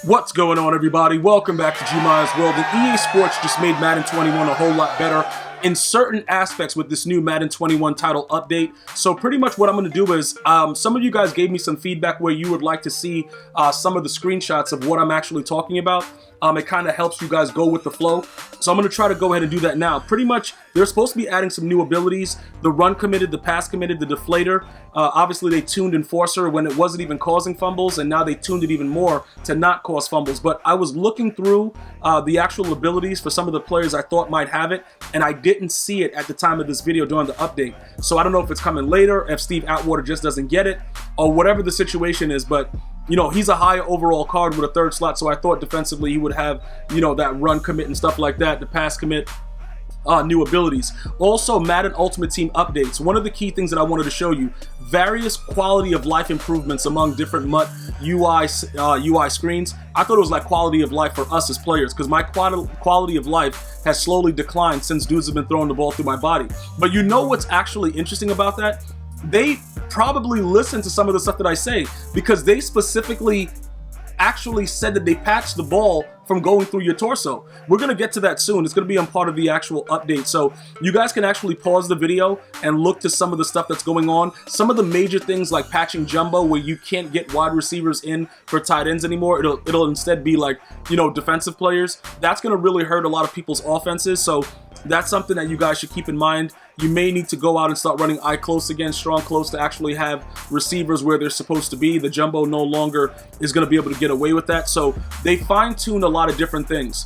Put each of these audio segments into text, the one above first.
What's going on, everybody? Welcome back to GmiasWorld. And EA Sports just made Madden 21 a whole lot better in certain aspects with this new Madden 21 title update. So pretty much what I'm going to do is, some of you guys gave me some feedback where you would like to see some of the screenshots of what I'm actually talking about. It kind of helps you guys go with the flow. So I'm going to try to go ahead and do that now. Pretty much, they're supposed to be adding some new abilities. The run committed, the pass committed, the deflator. Obviously, they tuned Enforcer when it wasn't even causing fumbles, and now they tuned it even more to not cause fumbles. But I was looking through the actual abilities for some of the players I thought might have it, and I didn't see it at the time of this video during the update. So I don't know if it's coming later, if Steve Atwater just doesn't get it, or whatever the situation is, but you know, he's a higher overall card with a third slot, so I thought defensively he would have, you know, that run commit and stuff like that, the pass commit, new abilities. Also, Madden Ultimate Team updates. One of the key things that I wanted to show you, various quality of life improvements among different MUT UI screens. I thought it was like quality of life for us as players, because my quality of life has slowly declined since dudes have been throwing the ball through my body. But you know what's actually interesting about that? They probably listen to some of the stuff that I say, because they specifically actually said that they patched the ball from going through your torso. We're going to get to that soon. It's going to be a part of the actual update. So you guys can actually pause the video and look to some of the stuff that's going on. Some of the major things like patching jumbo, where you can't get wide receivers in for tight ends anymore. It'll instead be like, you know, defensive players. That's going to really hurt a lot of people's offenses. So that's something that you guys should keep in mind. You may need to go out and start running eye close again, strong close, to actually have receivers where they're supposed to be. The jumbo no longer is going to be able to get away with that. So they fine-tuned a lot of different things.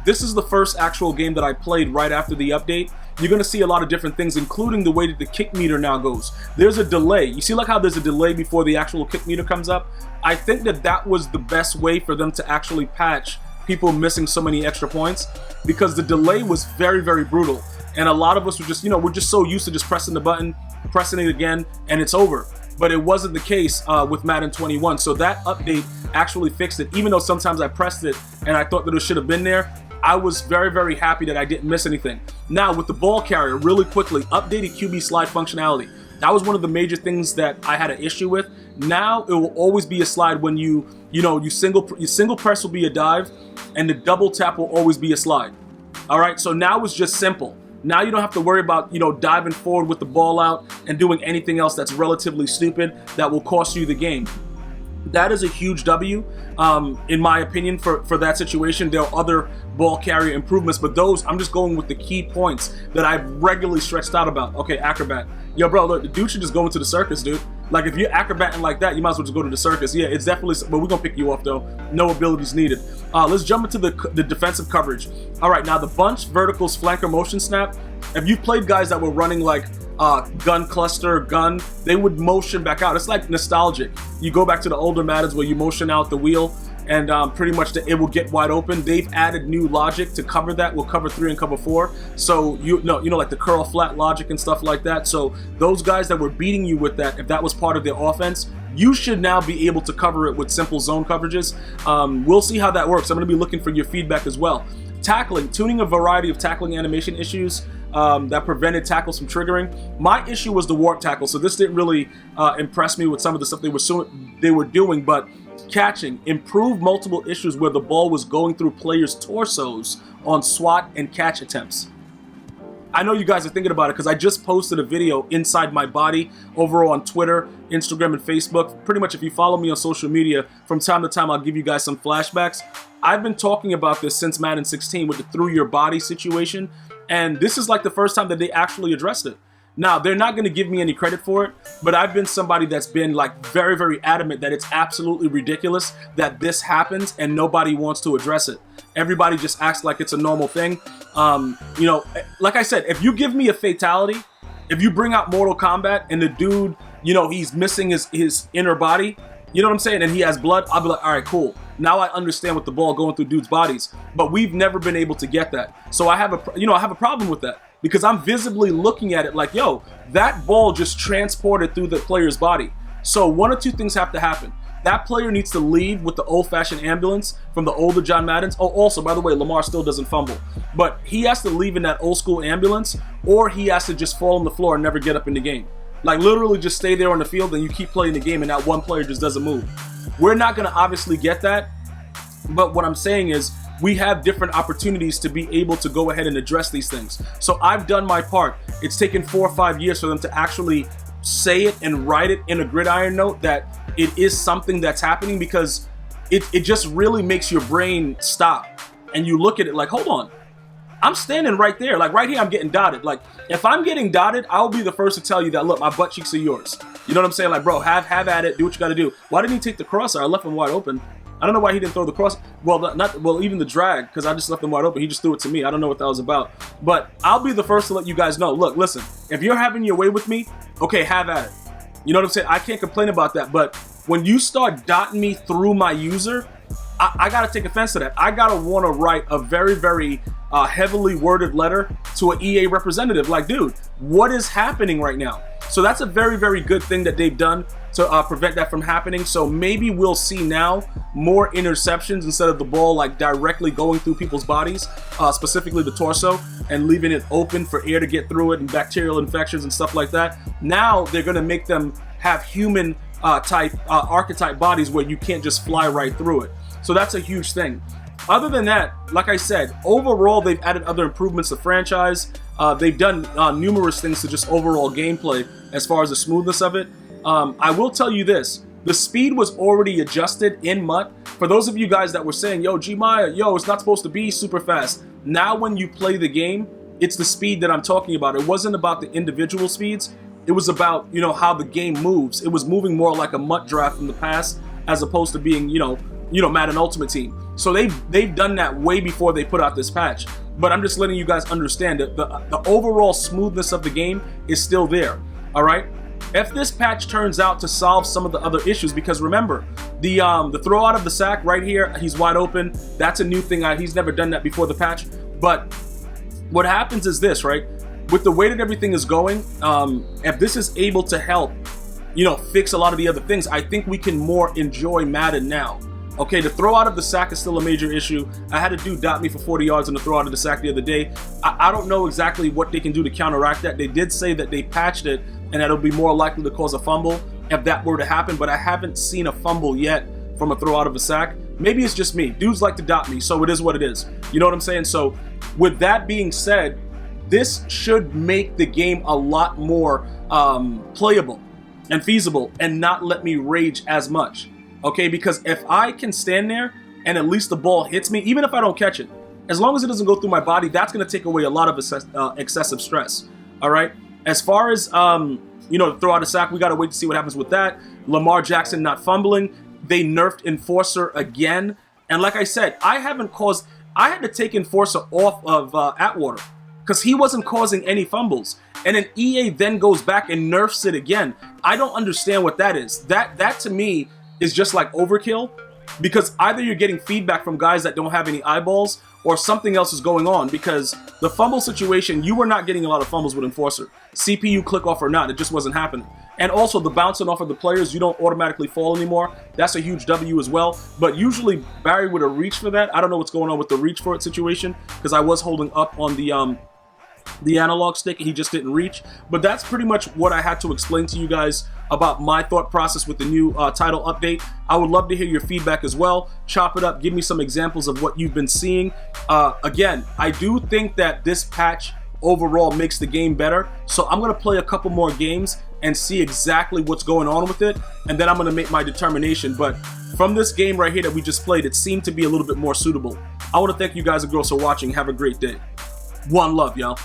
This is the first actual game that I played right after the update. You're going to see a lot of different things, including the way that the kick meter now goes. There's a delay. You see like how there's a delay before the actual kick meter comes up? I think that that was the best way for them to actually patch people missing so many extra points, because the delay was very, very brutal. And a lot of us were just, you know, we're just so used to just pressing the button, pressing it again, and it's over. But it wasn't the case with Madden 21. So that update actually fixed it. Even though sometimes I pressed it and I thought that it should have been there, I was very, very happy that I didn't miss anything. Now, with the ball carrier, really quickly, updated QB slide functionality. That was one of the major things that I had an issue with. Now, it will always be a slide when you single press will be a dive, and the double tap will always be a slide. All right, so now it's just simple. Now you don't have to worry about, you know, diving forward with the ball out and doing anything else that's relatively stupid that will cost you the game. That is a huge W, in my opinion, for that situation. There are other ball carrier improvements, but those, I'm just going with the key points that I've regularly stretched out about. Okay, acrobat. Yo, bro, look, the dude should just go into the circus, dude. Like, if you're acrobating like that, you might as well just go to the circus. Yeah, it's definitely, but we're going to pick you off, though. No abilities needed. Let's jump into the defensive coverage. All right, now the bunch, verticals, flanker, motion snap. If you've played guys that were running like gun cluster, gun, they would motion back out. It's like nostalgic. You go back to the older Maddens where you motion out the wheel, and pretty much it will get wide open. They've added new logic to cover that. We'll cover 3 and cover 4. So you know like the curl flat logic and stuff like that. So those guys that were beating you with that, if that was part of their offense, you should now be able to cover it with simple zone coverages. We'll see how that works. I'm going to be looking for your feedback as well. Tackling, tuning a variety of tackling animation issues that prevented tackles from triggering. My issue was the warp tackle, so this didn't really impress me with some of the stuff they were doing, but catching, improved multiple issues where the ball was going through players' torsos on swat and catch attempts. I know you guys are thinking about it because I just posted a video inside my body over on Twitter, Instagram, and Facebook. Pretty much if you follow me on social media, from time to time I'll give you guys some flashbacks. I've been talking about this since Madden 16 with the through your body situation, and this is like the first time that they actually addressed it. Now, they're not going to give me any credit for it, but I've been somebody that's been like very, very adamant that it's absolutely ridiculous that this happens and nobody wants to address it. Everybody just acts like it's a normal thing. You know, like I said, if you give me a fatality, if you bring out Mortal Kombat and the dude, you know, he's missing his inner body, you know what I'm saying, and he has blood, I'll be like, all right, cool. Now I understand with the ball going through dudes' bodies, but we've never been able to get that. So I have a problem with that, because I'm visibly looking at it like, yo, that ball just transported through the player's body. So one or two things have to happen. That player needs to leave with the old-fashioned ambulance from the older John Maddens. Oh, also, by the way, Lamar still doesn't fumble. But he has to leave in that old-school ambulance, or he has to just fall on the floor and never get up in the game. Like, literally just stay there on the field and you keep playing the game and that one player just doesn't move. We're not going to obviously get that. But what I'm saying is we have different opportunities to be able to go ahead and address these things. So I've done my part. It's taken 4 or 5 years for them to actually say it and write it in a gridiron note that it is something that's happening, because it just really makes your brain stop and you look at it like, hold on, I'm standing right there, like right here I'm getting dotted. Like if I'm getting dotted, I'll be the first to tell you that, look, my butt cheeks are yours. You know what I'm saying? Like, bro, have at it, do what you gotta do. Why didn't he take the crosser? I left him wide open. I don't know why he didn't throw the cross. Well, even the drag, because I just left him wide open. He just threw it to me. I don't know what that was about. But I'll be the first to let you guys know. Look, listen, if you're having your way with me, okay, have at it. You know what I'm saying? I can't complain about that. But when you start dotting me through my user, I gotta take offense to that. I gotta want to write a very, very heavily worded letter to an EA representative. Like, dude, what is happening right now? So that's a very, very good thing that they've done to prevent that from happening. So maybe we'll see now more interceptions instead of the ball like directly going through people's bodies, specifically the torso, and leaving it open for air to get through it and bacterial infections and stuff like that. Now they're gonna make them have human type archetype bodies where you can't just fly right through it. So that's a huge thing. Other than that, like I said, overall they've added other improvements to the franchise. They've done numerous things to just overall gameplay as far as the smoothness of it. I will tell you this, the speed was already adjusted in MUT. For those of you guys that were saying, yo, Gmia, yo, it's not supposed to be super fast. Now when you play the game, it's the speed that I'm talking about. It wasn't about the individual speeds. It was about, you know, how the game moves. It was moving more like a MUT draft from the past as opposed to being, you know, Madden Ultimate Team. So they've done that way before they put out this patch. But I'm just letting you guys understand that the overall smoothness of the game is still there. All right. If this patch turns out to solve some of the other issues, because remember, the throw out of the sack right here, he's wide open. That's a new thing. He's never done that before the patch. But what happens is this, right? With the way that everything is going, if this is able to help, you know, fix a lot of the other things, I think we can more enjoy Madden now. Okay, the throw out of the sack is still a major issue. I had a dude dot me for 40 yards on the throw out of the sack the other day. I don't know exactly what they can do to counteract that. They did say that they patched it and that it'll be more likely to cause a fumble if that were to happen, but I haven't seen a fumble yet from a throw out of a sack. Maybe it's just me. Dudes like to dot me, so it is what it is. You know what I'm saying? So with that being said, this should make the game a lot more playable and feasible and not let me rage as much. Okay, because if I can stand there and at least the ball hits me, even if I don't catch it, as long as it doesn't go through my body, that's going to take away a lot of excessive stress. All right. As far as, you know, throw out a sack, we got to wait to see what happens with that. Lamar Jackson not fumbling. They nerfed Enforcer again. And like I said, I had to take Enforcer off of Atwater because he wasn't causing any fumbles. And then EA then goes back and nerfs it again. I don't understand what that is. That to me is just like overkill, because either you're getting feedback from guys that don't have any eyeballs or something else is going on, because the fumble situation, you were not getting a lot of fumbles with Enforcer. CPU click off or not, it just wasn't happening. And also the bouncing off of the players, you don't automatically fall anymore. That's a huge W as well. But usually Barry would have reached for that. I don't know what's going on with the reach for it situation, because I was holding up on the analog stick and he just didn't reach. But that's pretty much what I had to explain to you guys about my thought process with the new title update. I would love to hear your feedback as well. Chop it up, give me some examples of what you've been seeing. Again, I do think that this patch overall makes the game better, so I'm going to play a couple more games and see exactly what's going on with it, and then I'm going to make my determination. But from this game right here that we just played, it seemed to be a little bit more suitable. I want to thank you guys and girls for watching. Have a great day. One love, y'all.